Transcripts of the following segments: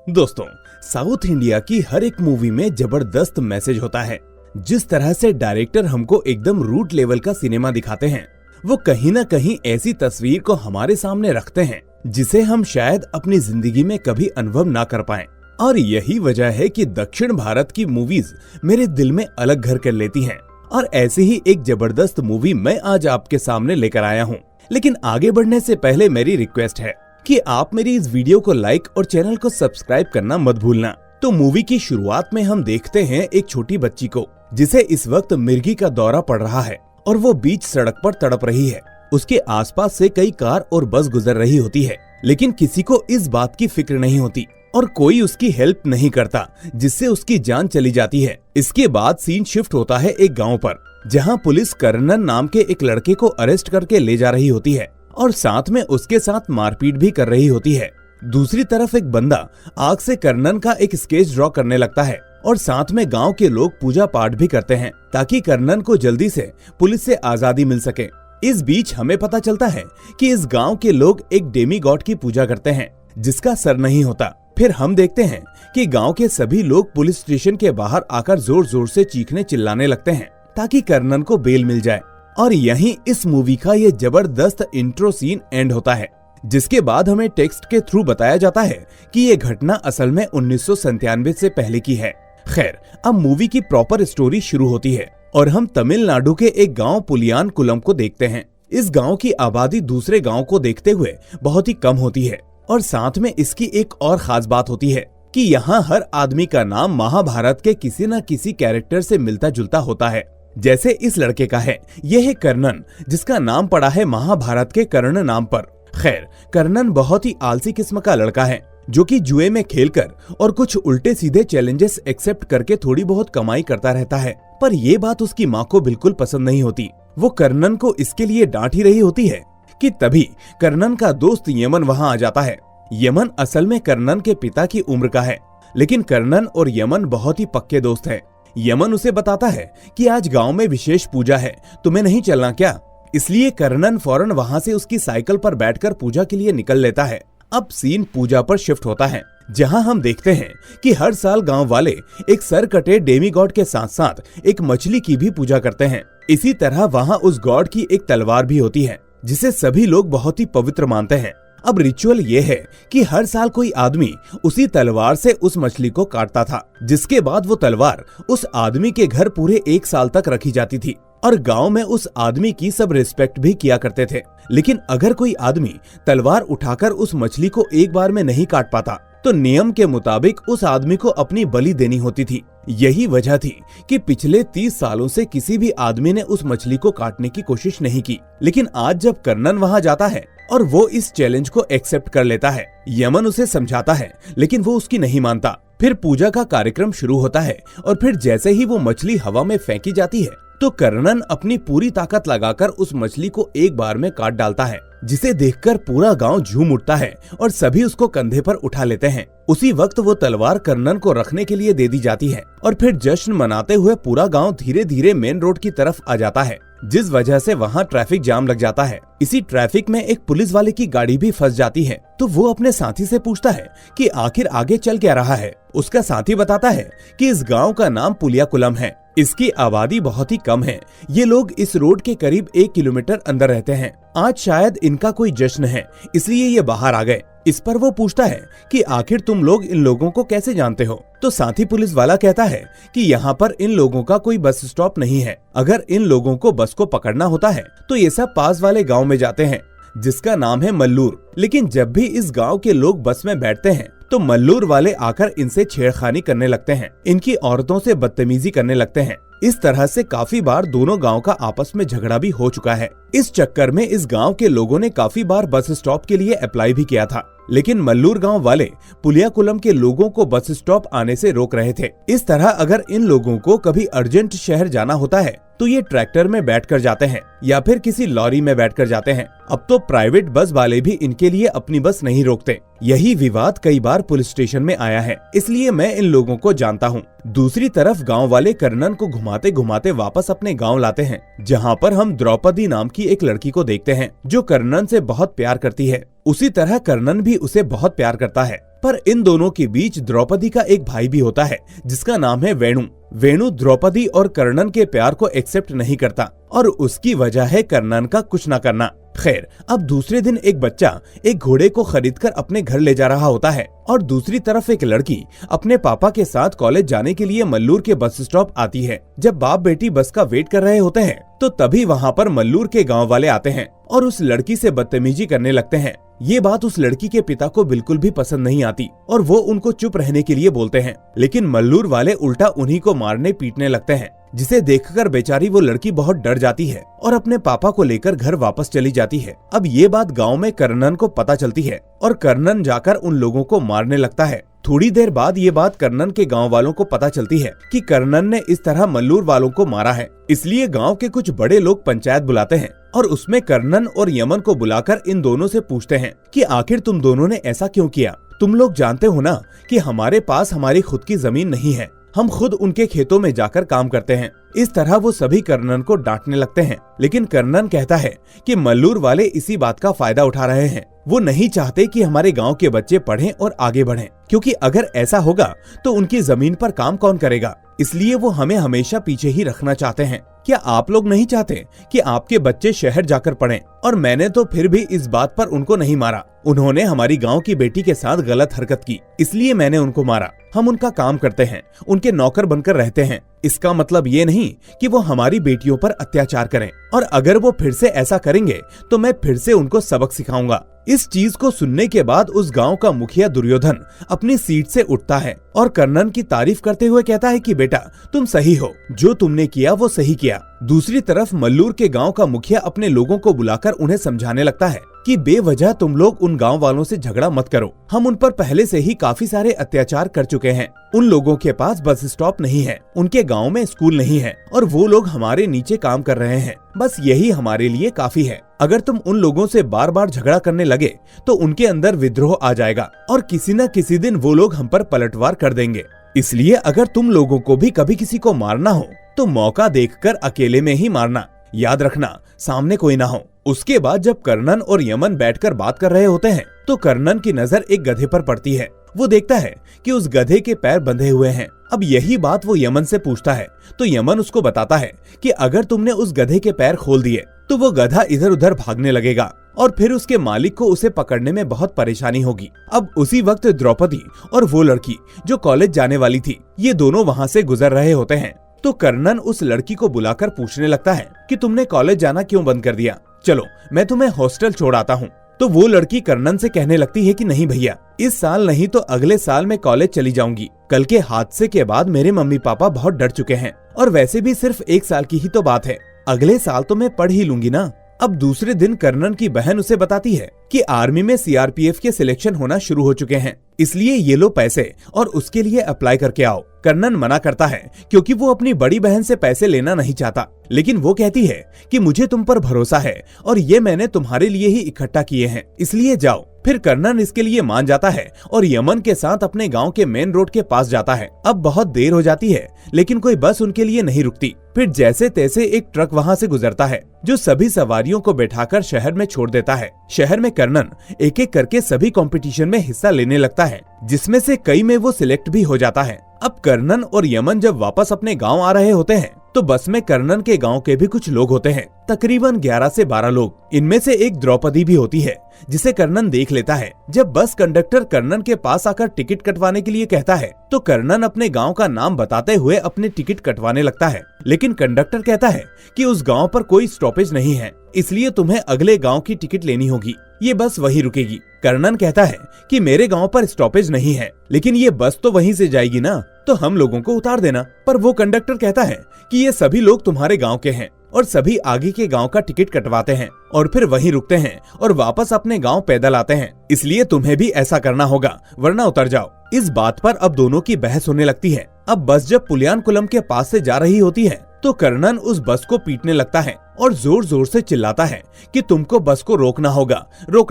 दोस्तों, south India की हर एक मूवी में जबरदस्त मैसेज होता है। जिस तरह से डायरेक्टर हमको एकदम रूट लेवल का सिनेमा दिखाते हैं, वो कहीं न कहीं ऐसी तस्वीर को हमारे सामने रखते हैं जिसे हम शायद अपनी जिंदगी में कभी अनुभव ना कर पाएं। और यही वजह है कि दक्षिण भारत की मूवीज मेरे दिल में अलग घर कर लेती हैं। और ऐसी ही एक जबरदस्त मूवी मैं आज आपके सामने लेकर आया हूँ। लेकिन आगे बढ़ने से पहले मेरी रिक्वेस्ट है कि आप मेरी इस वीडियो को लाइक और चैनल को सब्सक्राइब करना मत भूलना। तो मूवी की शुरुआत में हम देखते हैं एक छोटी बच्ची को, जिसे इस वक्त मिर्गी का दौरा पड़ रहा है और वो बीच सड़क पर तड़प रही है। उसके आसपास से कई कार और बस गुजर रही होती है, लेकिन किसी को इस बात की फिक्र नहीं होती और कोई उसकी हेल्प नहीं करता, जिससे उसकी जान चली जाती है। इसके बाद सीन शिफ्ट होता है एक गाँव पर, जहाँ पुलिस कर्नन नाम के एक लड़के को अरेस्ट करके ले जा रही होती है और साथ में उसके साथ मारपीट भी कर रही होती है। दूसरी तरफ एक बंदा आग से कर्नन का एक स्केच ड्रॉ करने लगता है और साथ में गांव के लोग पूजा पाठ भी करते हैं ताकि कर्नन को जल्दी से पुलिस से आजादी मिल सके। इस बीच हमें पता चलता है कि इस गांव के लोग एक डेमी गॉड की पूजा करते हैं जिसका सर नहीं होता। फिर हम देखते हैं कि गांव के सभी लोग पुलिस स्टेशन के बाहर आकर जोर जोर से चीखने चिल्लाने लगते हैं ताकि कर्नन को बेल मिल जाए। और यहीं इस मूवी का ये जबरदस्त इंट्रो सीन एंड होता है, जिसके बाद हमें टेक्स्ट के थ्रू बताया जाता है कि ये घटना असल में 1997 से पहले की है। खैर, अब मूवी की प्रॉपर स्टोरी शुरू होती है और हम तमिलनाडु के एक गांव पुलियान कुलम को देखते हैं। इस गांव की आबादी दूसरे गांव को देखते हुए बहुत ही कम होती है और साथ में इसकी एक और खास बात होती है कि यहाँ हर आदमी का नाम महाभारत के किसी न किसी कैरेक्टर से मिलता जुलता होता है। जैसे इस लड़के का है, यह है कर्नन, जिसका नाम पड़ा है महाभारत के कर्ण नाम पर। खैर, कर्नन बहुत ही आलसी किस्म का लड़का है जो कि जुए में खेलकर और कुछ उल्टे सीधे चैलेंजेस एक्सेप्ट करके थोड़ी बहुत कमाई करता रहता है। पर ये बात उसकी माँ को बिल्कुल पसंद नहीं होती। वो कर्नन को इसके लिए डांट ही रही होती है कि तभी कर्नन का दोस्त यमन वहाँ आ जाता है। यमन असल में कर्नन के पिता की उम्र का है, लेकिन कर्नन और यमन बहुत ही पक्के दोस्त हैं। यमन उसे बताता है कि आज गांव में विशेष पूजा है, तुम्हें नहीं चलना क्या? इसलिए कर्नन फौरन वहां से उसकी साइकिल पर बैठकर पूजा के लिए निकल लेता है। अब सीन पूजा पर शिफ्ट होता है, जहां हम देखते हैं कि हर साल गांव वाले एक सर कटे डेमी गॉड के साथ साथ एक मछली की भी पूजा करते हैं। इसी तरह वहां उस गॉड की एक तलवार भी होती है जिसे सभी लोग बहुत ही पवित्र मानते हैं। अब रिचुअल ये है कि हर साल कोई आदमी उसी तलवार से उस मछली को काटता था, जिसके बाद वो तलवार उस आदमी के घर पूरे 1 साल तक रखी जाती थी और गांव में उस आदमी की सब रिस्पेक्ट भी किया करते थे। लेकिन अगर कोई आदमी तलवार उठाकर उस मछली को एक बार में नहीं काट पाता तो नियम के मुताबिक उस आदमी को अपनी बलि देनी होती थी। यही वजह थी कि पिछले 30 सालों से किसी भी आदमी ने उस मछली को काटने की कोशिश नहीं की। लेकिन आज जब कर्नन वहां जाता है और वो इस चैलेंज को एक्सेप्ट कर लेता है, यमन उसे समझाता है लेकिन वो उसकी नहीं मानता। फिर पूजा का कार्यक्रम शुरू होता है और फिर जैसे ही वो मछली हवा में फेंकी जाती है तो कर्नन अपनी पूरी ताकत लगाकर उस मछली को एक बार में काट डालता है, जिसे देखकर पूरा गांव झूम उठता है और सभी उसको कंधे पर उठा लेते हैं। उसी वक्त वो तलवार कर्नन को रखने के लिए दे दी जाती है और फिर जश्न मनाते हुए पूरा गांव धीरे धीरे मेन रोड की तरफ आ जाता है, जिस वजह से वहाँ ट्रैफिक जाम लग जाता है। इसी ट्रैफिक में एक पुलिस वाले की गाड़ी भी फंस जाती है, तो वो अपने साथी से पूछता है कि आखिर आगे चल क्या रहा है। उसका साथी बताता है कि इस गांव का नाम पुलियाकुलम है, इसकी आबादी बहुत ही कम है। ये लोग इस रोड के करीब 1 किलोमीटर अंदर रहते हैं। आज शायद इनका कोई जश्न है, इसलिए ये बाहर आ गए। इस पर वो पूछता है कि आखिर तुम लोग इन लोगों को कैसे जानते हो? तो साथी पुलिस वाला कहता है कि यहाँ पर इन लोगों का कोई बस स्टॉप नहीं है। अगर इन लोगों को बस को पकड़ना होता है तो ये सब पास वाले गांव में जाते हैं, जिसका नाम है मल्लूर। लेकिन जब भी इस गांव के लोग बस में बैठते हैं तो मल्लूर वाले आकर इनसे छेड़खानी करने लगते हैं, इनकी औरतों से बदतमीजी करने लगते हैं। इस तरह से काफी बार दोनों गांव का आपस में झगड़ा भी हो चुका है। इस चक्कर में इस गांव के लोगों ने काफी बार बस स्टॉप के लिए अप्लाई भी किया था, लेकिन मल्लूर गांव वाले पुलियाकुलम के लोगों को बस स्टॉप आने से रोक रहे थे। इस तरह अगर इन लोगों को कभी अर्जेंट शहर जाना होता है तो ये ट्रैक्टर में बैठकर जाते हैं या फिर किसी लॉरी में बैठकर जाते हैं। अब तो प्राइवेट बस वाले भी इनके लिए अपनी बस नहीं रोकते। यही विवाद कई बार पुलिस स्टेशन में आया है, इसलिए मैं इन लोगों को जानता हूँ। दूसरी तरफ गांव वाले कर्नन को घुमाते घुमाते वापस अपने गांव लाते हैं, जहाँ पर हम द्रौपदी नाम की एक लड़की को देखते हैं जो कर्नन से बहुत प्यार करती है। उसी तरह कर्णन भी उसे बहुत प्यार करता है। पर इन दोनों के बीच द्रौपदी का एक भाई भी होता है जिसका नाम है वेणु। वेणु द्रौपदी और कर्णन के प्यार को एक्सेप्ट नहीं करता और उसकी वजह है कर्णन का कुछ न करना। खैर, अब दूसरे दिन एक बच्चा एक घोड़े को खरीदकर अपने घर ले जा रहा होता है और दूसरी तरफ एक लड़की अपने पापा के साथ कॉलेज जाने के लिए मल्लूर के बस स्टॉप आती है। जब बाप बेटी बस का वेट कर रहे होते हैं तो तभी वहाँ पर मल्लूर के गांव वाले आते हैं और उस लड़की से बदतमीजी करने लगते हैं। ये बात उस लड़की के पिता को बिल्कुल भी पसंद नहीं आती और वो उनको चुप रहने के लिए बोलते हैं, लेकिन मल्लूर वाले उल्टा उन्हीं को मारने पीटने लगते हैं, जिसे देखकर बेचारी वो लड़की बहुत डर जाती है और अपने पापा को लेकर घर वापस चली जाती है। अब ये बात गांव में कर्णन को पता चलती है और कर्णन जाकर उन लोगों को मारने लगता है। थोड़ी देर बाद ये बात कर्णन के गांव वालों को पता चलती है कि कर्णन ने इस तरह मल्लूर वालों को मारा है। इसलिए गांव के कुछ बड़े लोग पंचायत बुलाते हैं और उसमें कर्णन और यमन को बुलाकर इन दोनों से पूछते हैं कि आखिर तुम दोनों ने ऐसा क्यों किया। तुम लोग जानते हो ना कि हमारे पास हमारी खुद की जमीन नहीं है, हम खुद उनके खेतों में जाकर काम करते हैं। इस तरह वो सभी कर्णन को डांटने लगते हैं, लेकिन कर्णन कहता है कि मल्लूर वाले इसी बात का फायदा उठा रहे हैं। वो नहीं चाहते कि हमारे गांव के बच्चे पढ़ें और आगे बढ़ें, क्योंकि अगर ऐसा होगा तो उनकी जमीन पर काम कौन करेगा। इसलिए वो हमें हमेशा पीछे ही रखना चाहते हैं। क्या आप लोग नहीं चाहते कि आपके बच्चे शहर जाकर पढ़ें? और मैंने तो फिर भी इस बात पर उनको नहीं मारा। उन्होंने हमारी गांव की बेटी के साथ गलत हरकत की, इसलिए मैंने उनको मारा। हम उनका काम करते हैं, उनके नौकर बनकर रहते हैं। इसका मतलब ये नहीं कि वो हमारी बेटियों पर अत्याचार करें, और अगर वो फिर से ऐसा करेंगे तो मैं फिर से उनको सबक सिखाऊंगा। इस चीज को सुनने के बाद उस गांव का मुखिया दुर्योधन अपनी सीट से उठता है और कर्णन की तारीफ करते हुए कहता है कि बेटा तुम सही हो, जो तुमने किया वो सही किया। दूसरी तरफ मल्लूर के गांव का मुखिया अपने लोगों को बुलाकर उन्हें समझाने लगता है कि बेवजह तुम लोग उन गांव वालों से झगड़ा मत करो। हम उन पर पहले से ही काफी सारे अत्याचार कर चुके हैं। उन लोगों के पास बस स्टॉप नहीं है, उनके गांव में स्कूल नहीं है और वो लोग हमारे नीचे काम कर रहे हैं। बस यही हमारे लिए काफी है। अगर तुम उन लोगों से बार बार झगड़ा करने लगे तो उनके अंदर विद्रोह आ जाएगा और किसी न किसी दिन वो लोग हम पर पलटवार कर देंगे। इसलिए अगर तुम लोगों को भी कभी किसी को मारना हो तो मौका देखकर अकेले में ही मारना। याद रखना, सामने कोई ना हो। उसके बाद जब कर्णन और यमन बैठकर बात कर रहे होते हैं तो कर्णन की नजर एक गधे पर पड़ती है। वो देखता है कि उस गधे के पैर बंधे हुए हैं। अब यही बात वो यमन से पूछता है तो यमन उसको बताता है कि अगर तुमने उस गधे के पैर खोल दिए तो वो गधा इधर उधर भागने लगेगा और फिर उसके मालिक को उसे पकड़ने में बहुत परेशानी होगी। अब उसी वक्त द्रौपदी और वो लड़की जो कॉलेज जाने वाली थी, ये दोनों वहाँ से गुजर रहे होते हैं। तो कर्णन उस लड़की को बुलाकर पूछने लगता है कि तुमने कॉलेज जाना क्यों बंद कर दिया, चलो मैं तुम्हें हॉस्टल छोड़ आता हूँ। तो वो लड़की कर्णन से कहने लगती है कि नहीं भैया, इस साल नहीं तो अगले साल मैं कॉलेज चली जाऊंगी। कल के हादसे के बाद मेरे मम्मी पापा बहुत डर चुके हैं और वैसे भी सिर्फ 1 साल की ही तो बात है, अगले साल तो मैं पढ़ ही लूंगी ना। अब दूसरे दिन कर्णन की बहन उसे बताती है कि आर्मी में सीआरपीएफ के सिलेक्शन होना शुरू हो चुके हैं, इसलिए ये लो पैसे और उसके लिए अप्लाई करके आओ। कर्णन मना करता है क्योंकि वो अपनी बड़ी बहन से पैसे लेना नहीं चाहता, लेकिन वो कहती है कि मुझे तुम पर भरोसा है और ये मैंने तुम्हारे लिए ही इकट्ठा किए हैं, इसलिए जाओ। फिर कर्णन इसके लिए मान जाता है और यमन के साथ अपने गांव के मेन रोड के पास जाता है। अब बहुत देर हो जाती है लेकिन कोई बस उनके लिए नहीं रुकती। फिर जैसे तैसे एक ट्रक वहां से गुजरता है जो सभी सवारियों को बैठाकर शहर में छोड़ देता है। शहर में कर्णन एक एक करके सभी कंपटीशन में हिस्सा लेने लगता है, जिसमें से कई में वो सिलेक्ट भी हो जाता है। अब कर्णन और यमन जब वापस अपने गांव आ रहे होते हैं तो बस में कर्णन के गांव के भी कुछ लोग होते हैं, तकरीबन 11 से 12 लोग। इनमें से एक द्रौपदी भी होती है जिसे कर्णन देख लेता है। जब बस कंडक्टर कर्णन के पास आकर टिकट कटवाने के लिए कहता है तो कर्णन अपने गांव का नाम बताते हुए अपनी टिकट कटवाने लगता है, लेकिन कंडक्टर कहता है कि उस गांव पर कोई स्टॉपेज नहीं है, इसलिए तुम्हें अगले गांव की टिकट लेनी होगी, ये बस वहीं रुकेगी। कर्णन कहता है कि मेरे गांव पर स्टॉपेज नहीं है, लेकिन ये बस तो वहीं से जाएगी ना, तो हम लोगों को उतार देना। पर वो कंडक्टर कहता है कि ये सभी लोग तुम्हारे गांव के हैं और सभी आगे के गांव का टिकट कटवाते हैं और फिर वहीं रुकते हैं और वापस अपने गांव पैदल आते हैं, इसलिए तुम्हें भी ऐसा करना होगा वरना उतर जाओ। इस बात पर अब दोनों की बहस होने लगती है। अब बस जब पुलियानकुलम के पास से जा रही होती है तो कर्णन उस बस को पीटने लगता है और जोर जोर से चिल्लाता है कि तुमको बस को रोकना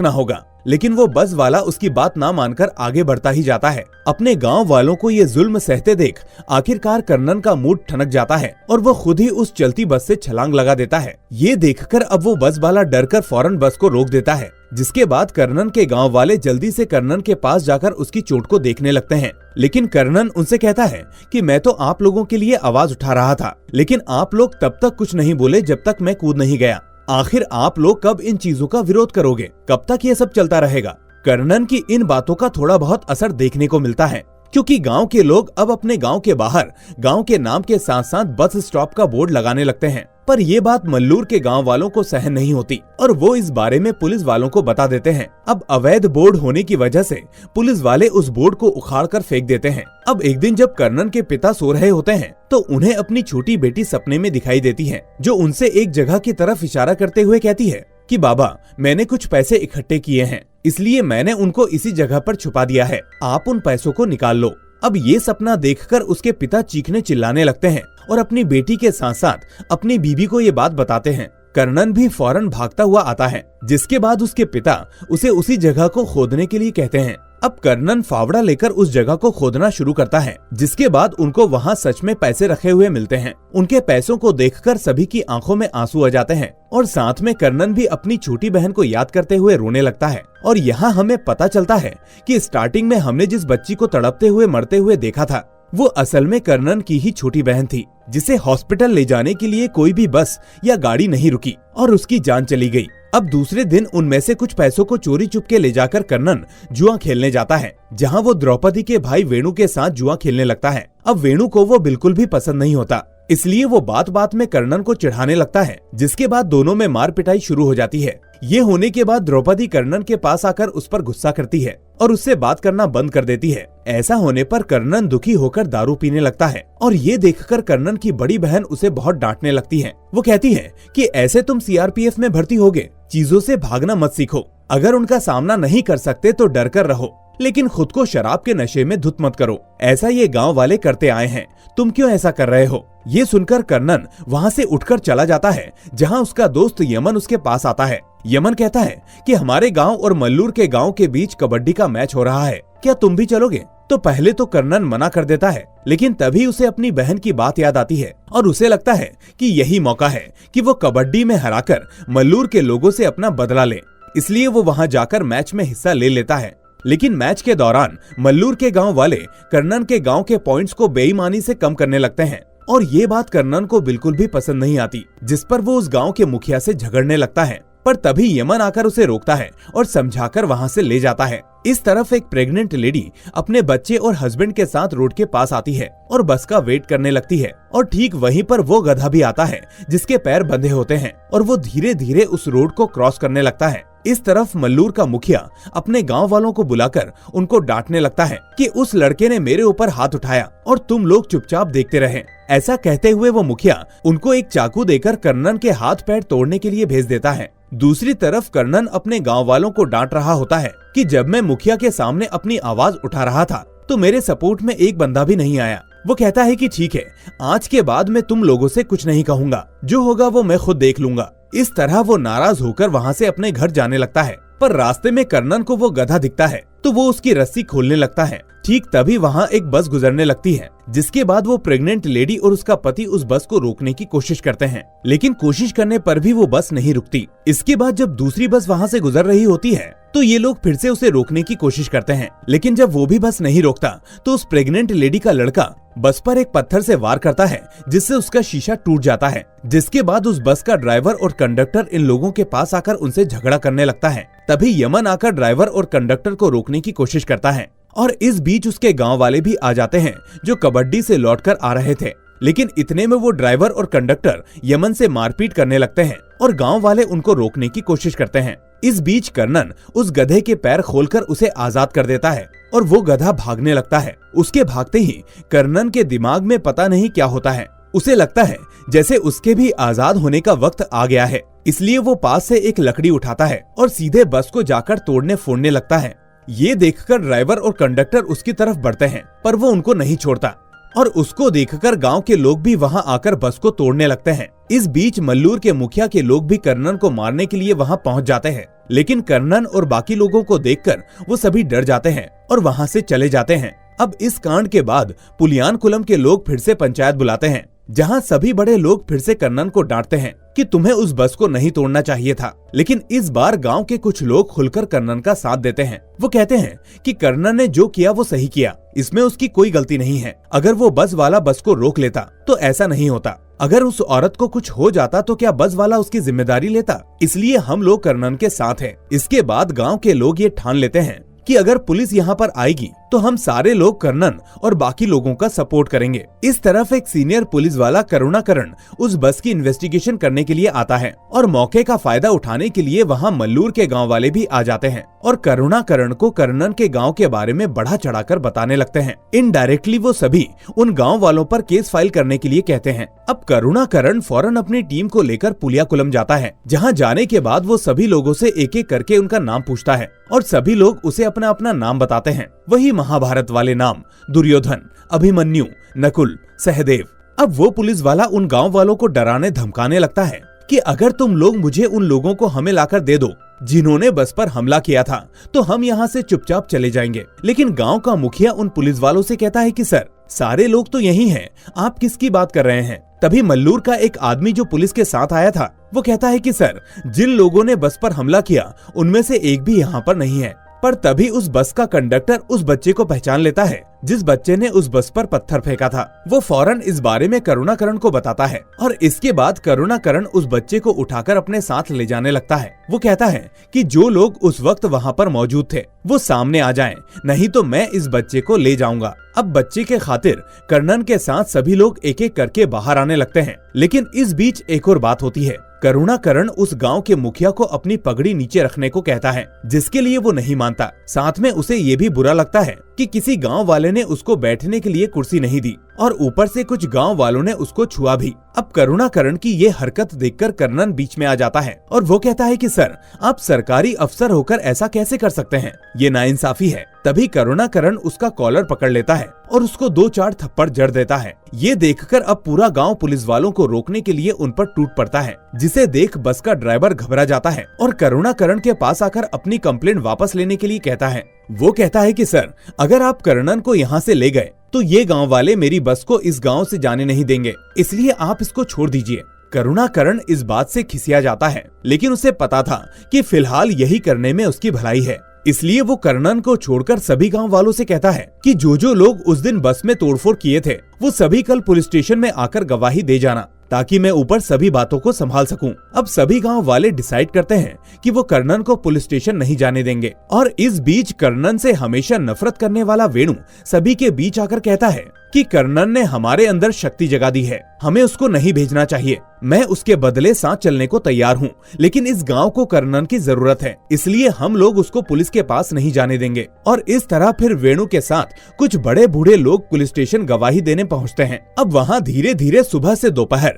होगा। लेकिन वो बस वाला उसकी बात ना मानकर आगे बढ़ता ही जाता है। अपने गांव वालों को ये जुल्म सहते देख आखिरकार कर्णन का मूड ठनक जाता है और वो खुद ही उस चलती बस से छलांग लगा देता है। ये देखकर अब वो बस वाला डरकर फौरन बस को रोक देता है, जिसके बाद कर्नन के गांव वाले जल्दी से कर्नन के पास जाकर उसकी चोट को देखने लगते हैं। लेकिन कर्नन उनसे कहता है कि मैं तो आप लोगों के लिए आवाज उठा रहा था, लेकिन आप लोग तब तक कुछ नहीं बोले जब तक मैं कूद नहीं गया। आखिर आप लोग कब इन चीजों का विरोध करोगे? कब तक ये सब चलता रहेगा? कर्नन की इन बातों का थोड़ा बहुत असर देखने को मिलता है, क्योंकि गांव के लोग अब अपने गांव के बाहर गांव के नाम के साथ साथ बस स्टॉप का बोर्ड लगाने लगते हैं। पर ये बात मल्लूर के गांव वालों को सहन नहीं होती और वो इस बारे में पुलिस वालों को बता देते हैं। अब अवैध बोर्ड होने की वजह से पुलिस वाले उस बोर्ड को उखाड़ कर फेंक देते हैं। अब एक दिन जब कर्नन के पिता सो रहे होते हैं तो उन्हें अपनी छोटी बेटी सपने में दिखाई देती है, जो उनसे एक जगह की तरफ इशारा करते हुए कहती है कि बाबा, मैंने कुछ पैसे इकट्ठे किए हैं, इसलिए मैंने उनको इसी जगह पर छुपा दिया है, आप उन पैसों को निकाल लो। अब ये सपना देखकर उसके पिता चीखने चिल्लाने लगते हैं और अपनी बेटी के साथ साथ अपनी बीबी को ये बात बताते हैं। कर्नन भी फौरन भागता हुआ आता है, जिसके बाद उसके पिता उसे उसी जगह को खोदने के लिए कहते हैं। अब कर्नन फावड़ा लेकर उस जगह को खोदना शुरू करता है, जिसके बाद उनको वहाँ सच में पैसे रखे हुए मिलते हैं। उनके पैसों को देखकर सभी की आंखों में आंसू आ जाते हैं और साथ में कर्नन भी अपनी छोटी बहन को याद करते हुए रोने लगता है। और यहाँ हमें पता चलता है कि स्टार्टिंग में हमने जिस बच्ची को तड़पते हुए मरते हुए देखा था, वो असल में कर्नन की ही छोटी बहन थी, जिसे हॉस्पिटल ले जाने के लिए कोई भी बस या गाड़ी नहीं रुकी और उसकी जान चली गई। अब दूसरे दिन उनमें से कुछ पैसों को चोरी चुपके ले जाकर कर्नन जुआ खेलने जाता है, जहां वो द्रौपदी के भाई वेणु के साथ जुआ खेलने लगता है। अब वेणु को वो बिल्कुल भी पसंद नहीं होता, इसलिए वो बात बात में कर्नन को चिढ़ाने लगता है, जिसके बाद दोनों में मार पिटाई शुरू हो जाती है। ये होने के बाद द्रौपदी कर्नन के पास आकर उस पर गुस्सा करती है और उससे बात करना बंद कर देती है। ऐसा होने पर कर्नन दुखी होकर दारू पीने लगता है और ये देखकर कर्नन की बड़ी बहन उसे बहुत डांटने लगती है। वो कहती है कि ऐसे तुम सीआरपीएफ में भर्ती होगे, चीजों से भागना मत सीखो, अगर उनका सामना नहीं कर सकते तो डर कर रहो, लेकिन खुद को शराब के नशे में धुत मत करो। ऐसा ये गांव वाले करते आए हैं, तुम क्यों ऐसा कर रहे हो? ये सुनकर कर्नन वहाँ से उठकर चला जाता है, जहाँ उसका दोस्त यमन उसके पास आता है। यमन कहता है कि हमारे गांव और मल्लूर के गांव के बीच कबड्डी का मैच हो रहा है, क्या तुम भी चलोगे? तो पहले तो कर्नन मना कर देता है, लेकिन तभी उसे अपनी बहन की बात याद आती है और उसे लगता है कि यही मौका है कि वो कबड्डी में हराकर मल्लूर के लोगों से अपना बदला ले। इसलिए वो वहाँ जाकर मैच में हिस्सा ले लेता है। लेकिन मैच के दौरान मल्लूर के गांव वाले कर्नन के गांव के पॉइंट्स को बेईमानी से कम करने लगते हैं और ये बात कर्नन को बिल्कुल भी पसंद नहीं आती, जिस पर वो उस गांव के मुखिया से झगड़ने लगता है। पर तभी यमन आकर उसे रोकता है और समझाकर वहां से ले जाता है। इस तरफ एक प्रेग्नेंट लेडी अपने बच्चे और हस्बैंड के साथ रोड के पास आती है और बस का वेट करने लगती है और ठीक वहीं पर वो गधा भी आता है जिसके पैर बंधे होते हैं और वो धीरे धीरे उस रोड को क्रॉस करने लगता है। इस तरफ मल्लूर का मुखिया अपने गांव वालों को बुलाकर उनको डांटने लगता है कि उस लड़के ने मेरे ऊपर हाथ उठाया और तुम लोग चुपचाप देखते रहे। ऐसा कहते हुए वो मुखिया उनको एक चाकू देकर कर्नन के हाथ पैर तोड़ने के लिए भेज देता है। दूसरी तरफ कर्नन अपने गांव वालों को डांट रहा होता है कि जब मैं मुखिया के सामने अपनी आवाज उठा रहा था तो मेरे सपोर्ट में एक बंदा भी नहीं आया। वो कहता है कि ठीक है, आज के बाद मैं तुम लोगों से कुछ नहीं कहूंगा, जो होगा वो मैं खुद देख लूंगा। इस तरह वो नाराज होकर वहाँ से अपने घर जाने लगता है। पर रास्ते में कर्नन को वो गधा दिखता है तो वो उसकी रस्सी खोलने लगता है। ठीक तभी वहाँ एक बस गुजरने लगती है, जिसके बाद वो प्रेग्नेंट लेडी और उसका पति उस बस को रोकने की कोशिश करते हैं, लेकिन कोशिश करने पर भी वो बस नहीं रुकती। इसके बाद जब दूसरी बस वहाँ से गुजर रही होती है तो ये लोग फिर से उसे रोकने की कोशिश करते हैं, लेकिन जब वो भी बस नहीं रोकता तो उस प्रेग्नेंट लेडी का लड़का बस पर एक पत्थर से वार करता है, जिससे उसका शीशा टूट जाता है। जिसके बाद उस बस का ड्राइवर और कंडक्टर इन लोगों के पास आकर उनसे झगड़ा करने लगता है। तभी यमन आकर ड्राइवर और कंडक्टर को रोकने की कोशिश करता है और इस बीच उसके गांव वाले भी आ जाते हैं जो कबड्डी से लौटकर आ रहे थे। लेकिन इतने में वो ड्राइवर और कंडक्टर यमन से मारपीट करने लगते हैं और गांव वाले उनको रोकने की कोशिश करते हैं। इस बीच कर्नन उस गधे के पैर खोलकर उसे आजाद कर देता है और वो गधा भागने लगता है। उसके भागते ही कर्नन के दिमाग में पता नहीं क्या होता है, उसे लगता है जैसे उसके भी आजाद होने का वक्त आ गया है। इसलिए वो पास से एक लकड़ी उठाता है और सीधे बस को जाकर तोड़ने फोड़ने लगता है। ये देखकर ड्राइवर और कंडक्टर उसकी तरफ बढ़ते हैं, पर वो उनको नहीं छोड़ता और उसको देखकर गांव के लोग भी वहां आकर बस को तोड़ने लगते हैं। इस बीच मल्लूर के मुखिया के लोग भी कर्नन को मारने के लिए वहां पहुंच जाते हैं, लेकिन कर्नन और बाकी लोगों को देखकर वो सभी डर जाते हैं और वहां से चले जाते हैं। अब इस कांड के बाद पुलियानकुलम के लोग फिर से पंचायत बुलाते हैं जहाँ सभी बड़े लोग फिर से कर्नन को डांटते हैं कि तुम्हें उस बस को नहीं तोड़ना चाहिए था। लेकिन इस बार गांव के कुछ लोग खुलकर कर्नन का साथ देते हैं। वो कहते हैं कि कर्नन ने जो किया वो सही किया, इसमें उसकी कोई गलती नहीं है। अगर वो बस वाला बस को रोक लेता तो ऐसा नहीं होता। अगर उस औरत को कुछ हो जाता तो क्या बस वाला उसकी जिम्मेदारी लेता? इसलिए हम लोग कर्नन के साथ हैं। इसके बाद गांव के लोग ये ठान लेते हैं कि अगर पुलिस यहाँ पर आएगी तो हम सारे लोग कर्नन और बाकी लोगों का सपोर्ट करेंगे। इस तरफ एक सीनियर पुलिस वाला करुणाकरण उस बस की इन्वेस्टिगेशन करने के लिए आता है और मौके का फायदा उठाने के लिए वहाँ मल्लूर के गांव वाले भी आ जाते हैं और करुणाकरण को कर्नन के गांव के बारे में बढ़ा चढ़ाकर बताने लगते हैं। इनडायरेक्टली वो सभी उन गाँव वालों पर केस फाइल करने के लिए कहते हैं। अब करुणाकरण फौरन अपनी टीम को लेकर पुलियाकुलम जाता है, जहाँ जाने के बाद वो सभी लोगों से एक एक करके उनका नाम पूछता है और सभी लोग उसे अपना अपना नाम बताते हैं। वही महाभारत वाले नाम, दुर्योधन, अभिमन्यु, नकुल, सहदेव। अब वो पुलिस वाला उन गांव वालों को डराने धमकाने लगता है कि अगर तुम लोग मुझे उन लोगों को हमें लाकर दे दो जिन्होंने बस पर हमला किया था तो हम यहाँ से चुपचाप चले जाएंगे। लेकिन गांव का मुखिया उन पुलिस वालों से कहता है कि सर, सारे लोग तो यही हैं, आप किसकी बात कर रहे हैं? तभी मल्लूर का एक आदमी जो पुलिस के साथ आया था वो कहता है कि सर, जिन लोगों ने बस पर हमला किया उनमें से एक भी यहाँ पर नहीं है। पर तभी उस बस का कंडक्टर उस बच्चे को पहचान लेता है जिस बच्चे ने उस बस पर पत्थर फेंका था। वो फौरन इस बारे में करुणाकरण को बताता है और इसके बाद करुणाकरण उस बच्चे को उठाकर अपने साथ ले जाने लगता है। वो कहता है कि जो लोग उस वक्त वहाँ पर मौजूद थे वो सामने आ जाएं, नहीं तो मैं इस बच्चे को ले जाऊंगा। अब बच्चे के खातिर कर्नन के साथ सभी लोग एक एक करके बाहर आने लगते हैं। लेकिन इस बीच एक और बात होती है। करुणाकरण उस गांव के मुखिया को अपनी पगड़ी नीचे रखने को कहता है, जिसके लिए वो नहीं मानता। साथ में उसे ये भी बुरा लगता है कि किसी गांव वाले ने उसको बैठने के लिए कुर्सी नहीं दी और ऊपर से कुछ गांव वालों ने उसको छुआ भी। अब करुणाकरण की ये हरकत देखकर कर्नन बीच में आ जाता है और वो कहता है कि सर, आप सरकारी अफसर होकर ऐसा कैसे कर सकते हैं? ये नाइंसाफी है। तभी करुणाकरण उसका कॉलर पकड़ लेता है और उसको 2-4 थप्पड़ जड़ देता है। ये देखकर अब पूरा गांव पुलिस वालों को रोकने के लिए उन पर टूट पड़ता है, जिसे देख बस का ड्राइवर घबरा जाता है और करुणाकरण के पास आकर अपनी कंप्लेंट वापस लेने के लिए कहता है। वो कहता है कि सर, अगर आप कर्नन को यहाँ से ले गए तो ये गांव वाले मेरी बस को इस गांव से जाने नहीं देंगे, इसलिए आप इसको छोड़ दीजिए। करुणाकरण इस बात से खिसिया जाता है, लेकिन उसे पता था कि फिलहाल यही करने में उसकी भलाई है। इसलिए वो कर्नन को छोड़कर सभी गांव वालों से कहता है कि जो लोग उस दिन बस में तोड़फोड़ किए थे वो सभी कल पुलिस स्टेशन में आकर गवाही दे जाना, ताकि मैं ऊपर सभी बातों को संभाल सकूं। अब सभी गांव वाले डिसाइड करते हैं कि वो कर्नन को पुलिस स्टेशन नहीं जाने देंगे। और इस बीच कर्नन से हमेशा नफरत करने वाला वेणु सभी के बीच आकर कहता है कि कर्नन ने हमारे अंदर शक्ति जगा दी है, हमें उसको नहीं भेजना चाहिए। मैं उसके बदले साथ चलने को तैयार हूँ, लेकिन इस गांव को कर्नन की जरूरत है, इसलिए हम लोग उसको पुलिस के पास नहीं जाने देंगे। और इस तरह फिर वेणु के साथ कुछ बड़े बूढ़े लोग पुलिस स्टेशन गवाही देने पहुँचते हैं। अब वहाँ धीरे धीरे सुबह से दोपहर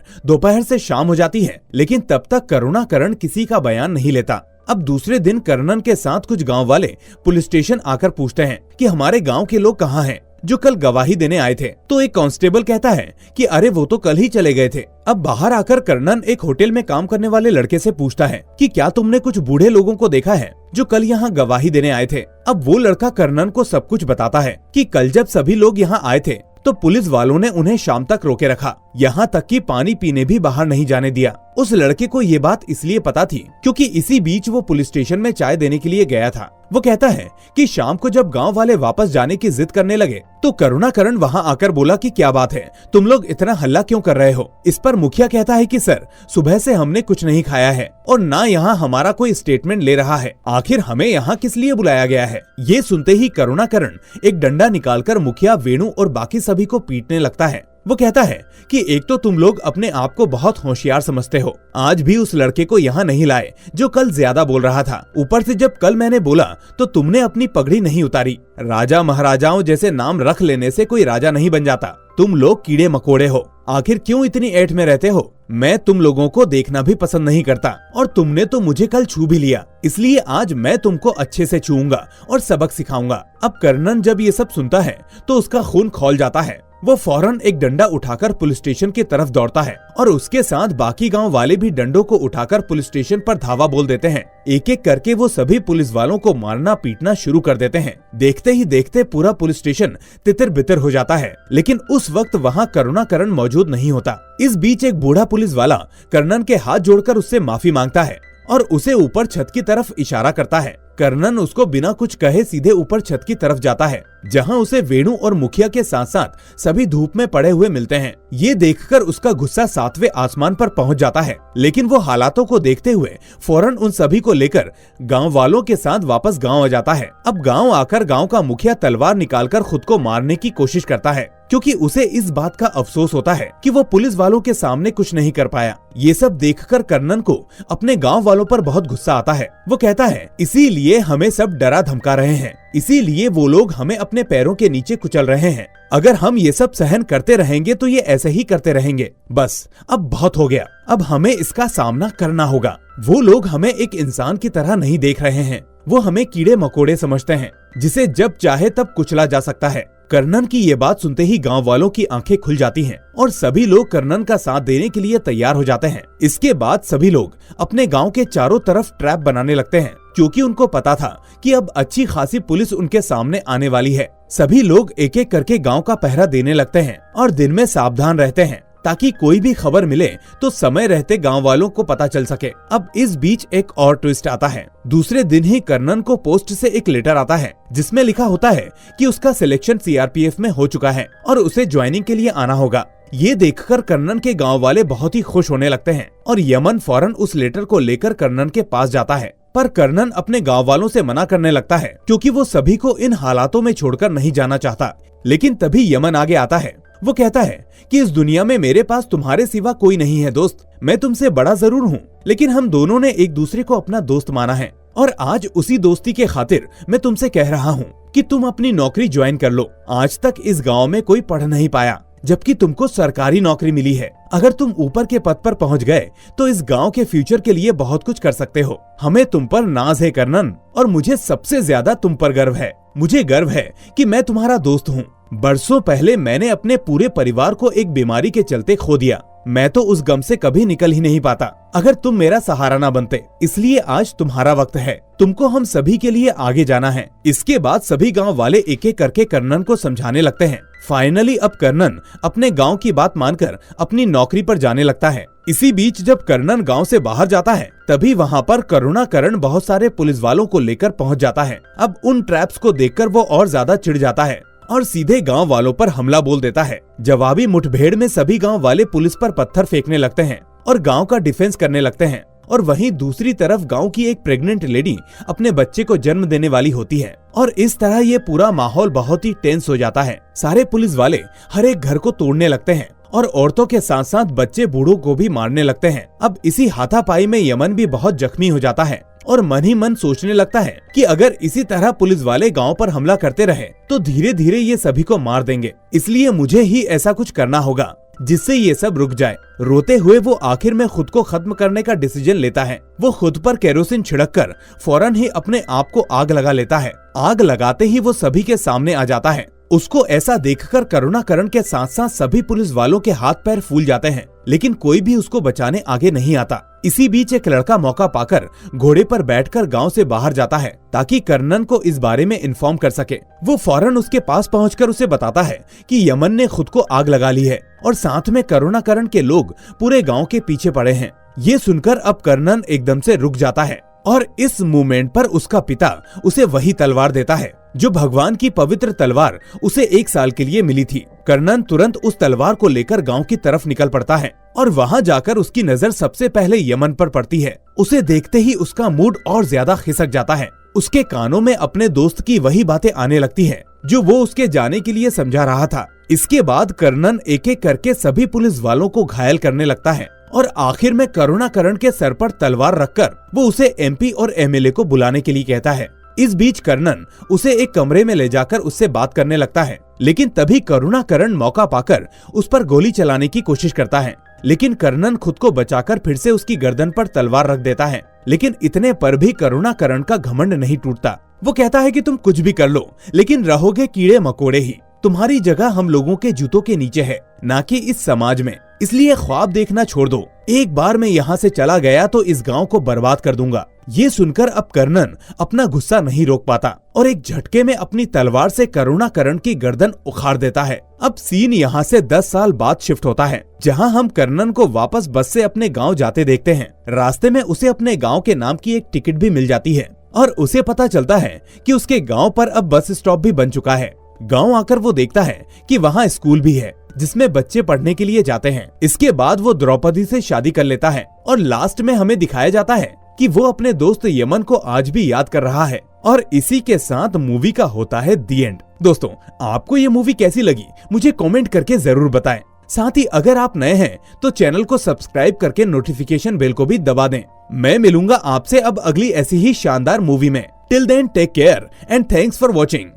से शाम हो जाती है, लेकिन तब तक करुणाकरण किसी का बयान नहीं लेता। अब दूसरे दिन कर्नन के साथ कुछ गांव वाले पुलिस स्टेशन आकर पूछते हैं कि हमारे गांव के लोग कहाँ हैं जो कल गवाही देने आए थे। तो एक कांस्टेबल कहता है कि अरे वो तो कल ही चले गए थे। अब बाहर आकर कर्नन एक होटल में काम करने वाले लड़के से पूछता है कि क्या तुमने कुछ बूढ़े लोगों को देखा है जो कल यहाँ गवाही देने आए थे। अब वो लड़का कर्नन को सब कुछ बताता है कि कल जब सभी लोग यहाँ आए थे तो पुलिस वालों ने उन्हें शाम तक रोके रखा, यहाँ तक कि पानी पीने भी बाहर नहीं जाने दिया। उस लड़के को ये बात इसलिए पता थी क्योंकि इसी बीच वो पुलिस स्टेशन में चाय देने के लिए गया था। वो कहता है कि शाम को जब गांव वाले वापस जाने की जिद करने लगे तो करुणाकरण वहां आकर बोला कि क्या बात है, तुम लोग इतना हल्ला क्यों कर रहे हो। इस पर मुखिया कहता है कि सर, सुबह से हमने कुछ नहीं खाया है और ना यहाँ हमारा कोई स्टेटमेंट ले रहा है, आखिर हमें यहाँ किस लिए बुलाया गया है। ये सुनते ही करुणाकरण एक डंडा निकालकर मुखिया, वेणु और बाकी सभी को पीटने लगता है। वो कहता है कि एक तो तुम लोग अपने आप को बहुत होशियार समझते हो, आज भी उस लड़के को यहाँ नहीं लाए जो कल ज्यादा बोल रहा था। ऊपर से जब कल मैंने बोला तो तुमने अपनी पगड़ी नहीं उतारी। राजा महाराजाओं जैसे नाम रख लेने से कोई राजा नहीं बन जाता। तुम लोग कीड़े मकोड़े हो, आखिर क्यों इतनी ऐठ में रहते हो। मैं तुम लोगों को देखना भी पसंद नहीं करता और तुमने तो मुझे कल छू भी लिया, इसलिए आज मैं तुमको अच्छे से छूऊंगा और सबक सिखाऊंगा। अब कर्नन जब ये सब सुनता है तो उसका खून खौल जाता है वो फौरन एक डंडा उठाकर पुलिस स्टेशन की तरफ दौड़ता है और उसके साथ बाकी गांव वाले भी डंडों को उठाकर पुलिस स्टेशन पर धावा बोल देते हैं। एक एक करके वो सभी पुलिस वालों को मारना पीटना शुरू कर देते हैं। देखते ही देखते पूरा पुलिस स्टेशन तितर बितर हो जाता है। लेकिन उस वक्त वहाँ करुणाकरण मौजूद नहीं होता। इस बीच एक बूढ़ा पुलिस वाला कर्नन के हाथ जोड़कर उससे माफी मांगता है और उसे ऊपर छत की तरफ इशारा करता है। कर्नन उसको बिना कुछ कहे सीधे ऊपर छत की तरफ जाता है, जहां उसे वेणु और मुखिया के साथ साथ सभी धूप में पड़े हुए मिलते हैं। ये देखकर उसका गुस्सा 7वें आसमान पर पहुंच जाता है, लेकिन वो हालातों को देखते हुए फौरन उन सभी को लेकर गांव वालों के साथ वापस गांव आ जाता है। अब गांव आकर गांव का मुखिया तलवार निकालकर खुद को मारने की कोशिश करता है, क्योंकि उसे इस बात का अफसोस होता है कि वो पुलिस वालों के सामने कुछ नहीं कर पाया। ये सब देखकर कर्नन को अपने गांव वालों पर बहुत गुस्सा आता है। वो कहता है, इसीलिए हमें सब डरा धमका रहे हैं, इसीलिए वो लोग हमें अपने पैरों के नीचे कुचल रहे हैं। अगर हम ये सब सहन करते रहेंगे तो ये ऐसे ही करते रहेंगे। बस अब बहुत हो गया, अब हमें इसका सामना करना होगा। वो लोग हमें एक इंसान की तरह नहीं देख रहे हैं, वो हमें कीड़े मकोड़े समझते हैं जिसे जब चाहे तब कुचला जा सकता है। कर्नन की ये बात सुनते ही गांव वालों की आंखें खुल जाती हैं और सभी लोग कर्नन का साथ देने के लिए तैयार हो जाते हैं। इसके बाद सभी लोग अपने गांव के चारों तरफ ट्रैप बनाने लगते हैं, क्योंकि उनको पता था कि अब अच्छी खासी पुलिस उनके सामने आने वाली है। सभी लोग एक एक करके गांव का पहरा देने लगते हैं और दिन में सावधान रहते हैं, ताकि कोई भी खबर मिले तो समय रहते गांव वालों को पता चल सके। अब इस बीच एक और ट्विस्ट आता है। दूसरे दिन ही कर्नन को पोस्ट से एक लेटर आता है, जिसमें लिखा होता है कि उसका सिलेक्शन सीआरपीएफ में हो चुका है और उसे ज्वाइनिंग के लिए आना होगा। ये देखकर कर्नन के गांव वाले बहुत ही खुश होने लगते हैं और यमन फौरन उस लेटर को लेकर कर्नन के पास जाता है। पर कर्नन अपने गांव वालों से मना करने लगता है, क्योंकि वो सभी को इन हालातों में छोड़कर नहीं जाना चाहता। लेकिन तभी यमन आगे आता है। वो कहता है कि इस दुनिया में मेरे पास तुम्हारे सिवा कोई नहीं है दोस्त। मैं तुमसे बड़ा जरूर हूँ, लेकिन हम दोनों ने एक दूसरे को अपना दोस्त माना है और आज उसी दोस्ती के खातिर मैं तुमसे कह रहा हूँ कि तुम अपनी नौकरी ज्वाइन कर लो। आज तक इस गांव में कोई पढ़ नहीं पाया, जबकि तुमको सरकारी नौकरी मिली है। अगर तुम ऊपर के पद पर पहुंच गए तो इस गांव के फ्यूचर के लिए बहुत कुछ कर सकते हो। हमें तुम पर नाज है कर्नन, और मुझे सबसे ज्यादा तुम पर गर्व है। मुझे गर्व है कि मैं तुम्हारा दोस्त हूँ। बरसों पहले मैंने अपने पूरे परिवार को एक बीमारी के चलते खो दिया। मैं तो उस गम से कभी निकल ही नहीं पाता अगर तुम मेरा सहारा ना बनते। इसलिए आज तुम्हारा वक्त है, तुमको हम सभी के लिए आगे जाना है। इसके बाद सभी गांव वाले एक एक करके कर्नन को समझाने लगते हैं। फाइनली अब कर्नन अपने गांव की बात मानकर अपनी नौकरी पर जाने लगता है। इसी बीच जब कर्नन गांव से बाहर जाता है, तभी वहां पर करुणाकरण बहुत सारे पुलिस वालों को लेकर पहुंच जाता है। अब उन ट्रैप्स को देखकर वो और ज्यादा चिढ़ जाता है और सीधे गांव वालों पर हमला बोल देता है। जवाबी मुठभेड़ में सभी गांव वाले पुलिस पर पत्थर फेंकने लगते हैं और गांव का डिफेंस करने लगते हैं। और वहीं दूसरी तरफ गांव की एक प्रेग्नेंट लेडी अपने बच्चे को जन्म देने वाली होती है और इस तरह ये पूरा माहौल बहुत ही टेंस हो जाता है। सारे पुलिस वाले हर एक घर को तोड़ने लगते हैं और औरतों के साथ साथ बच्चे बूढ़ों को भी मारने लगते हैं। अब इसी हाथापाई में यमन भी बहुत जख्मी हो जाता है और मन ही मन सोचने लगता है कि अगर इसी तरह पुलिस वाले गांव पर हमला करते रहे तो धीरे धीरे ये सभी को मार देंगे। इसलिए मुझे ही ऐसा कुछ करना होगा जिससे ये सब रुक जाए। रोते हुए वो आखिर में खुद को खत्म करने का डिसीजन लेता है। वो खुद पर केरोसिन छिड़क कर फौरन ही अपने आप को आग लगा लेता है। आग लगाते ही वो सभी के सामने आ जाता है। उसको ऐसा देखकर करुणाकरण के साथ साथ सभी पुलिस वालों के हाथ पैर फूल जाते हैं, लेकिन कोई भी उसको बचाने आगे नहीं आता। इसी बीच एक लड़का मौका पाकर घोड़े पर बैठकर गांव से बाहर जाता है ताकि कर्नन को इस बारे में इन्फॉर्म कर सके। वो फौरन उसके पास पहुंचकर उसे बताता है कि यमन ने खुद को आग लगा ली है और साथ में करुणाकरण के लोग पूरे गांव के पीछे पड़े हैं। ये सुनकर अब कर्नन एकदम से रुक जाता है और इस मूवमेंट पर उसका पिता उसे वही तलवार देता है जो भगवान की पवित्र तलवार उसे 1 साल के लिए मिली थी। कर्नन तुरंत उस तलवार को लेकर गांव की तरफ निकल पड़ता है और वहां जाकर उसकी नजर सबसे पहले यमन पर पड़ती है। उसे देखते ही उसका मूड और ज्यादा खिसक जाता है। उसके कानों में अपने दोस्त की वही बातें आने लगती है जो वो उसके जाने के लिए समझा रहा था। इसके बाद कर्नन एक एक करके सभी पुलिस वालों को घायल करने लगता है और आखिर में करुणाकरण के सर पर तलवार रखकर वो उसे एमपी और एमएलए को बुलाने के लिए कहता है। इस बीच कर्नन उसे एक कमरे में ले जाकर उससे बात करने लगता है, लेकिन तभी करुणाकरण मौका पाकर उस पर गोली चलाने की कोशिश करता है। लेकिन कर्नन खुद को बचाकर फिर से उसकी गर्दन पर तलवार रख देता है। लेकिन इतने पर भी करुणाकरण का घमंड नहीं टूटता। वो कहता है कि तुम कुछ भी कर लो, लेकिन रहोगे कीड़े मकोड़े ही। तुम्हारी जगह हम लोगों के जूतों के नीचे है, ना कि इस समाज में। इसलिए ख्वाब देखना छोड़ दो। एक बार मैं यहाँ से चला गया तो इस गांव को बर्बाद कर दूंगा। ये सुनकर अब कर्णन अपना गुस्सा नहीं रोक पाता और एक झटके में अपनी तलवार से करुणाकरण की गर्दन उखाड़ देता है। अब सीन यहाँ से 10 साल बाद शिफ्ट होता है, जहाँ हम कर्णन को वापस बस से अपने गांव जाते देखते हैं। रास्ते में उसे अपने गांव के नाम की एक टिकट भी मिल जाती है और उसे पता चलता है कि उसके गांव पर अब बस स्टॉप भी बन चुका है। गांव आकर वो देखता है कि वहाँ स्कूल भी है जिसमें बच्चे पढ़ने के लिए जाते हैं। इसके बाद वो द्रौपदी से शादी कर लेता है और लास्ट में हमें दिखाया जाता है कि वो अपने दोस्त यमन को आज भी याद कर रहा है। और इसी के साथ मूवी का होता है दी एंड। दोस्तों, आपको ये मूवी कैसी लगी मुझे कमेंट करके जरूर बताएं। साथ ही अगर आप नए हैं तो चैनल को सब्सक्राइब करके नोटिफिकेशन बेल को भी दबा दें। मैं मिलूंगा आपसे अब अगली ऐसी ही शानदार मूवी में। Till then take care and thanks for watching.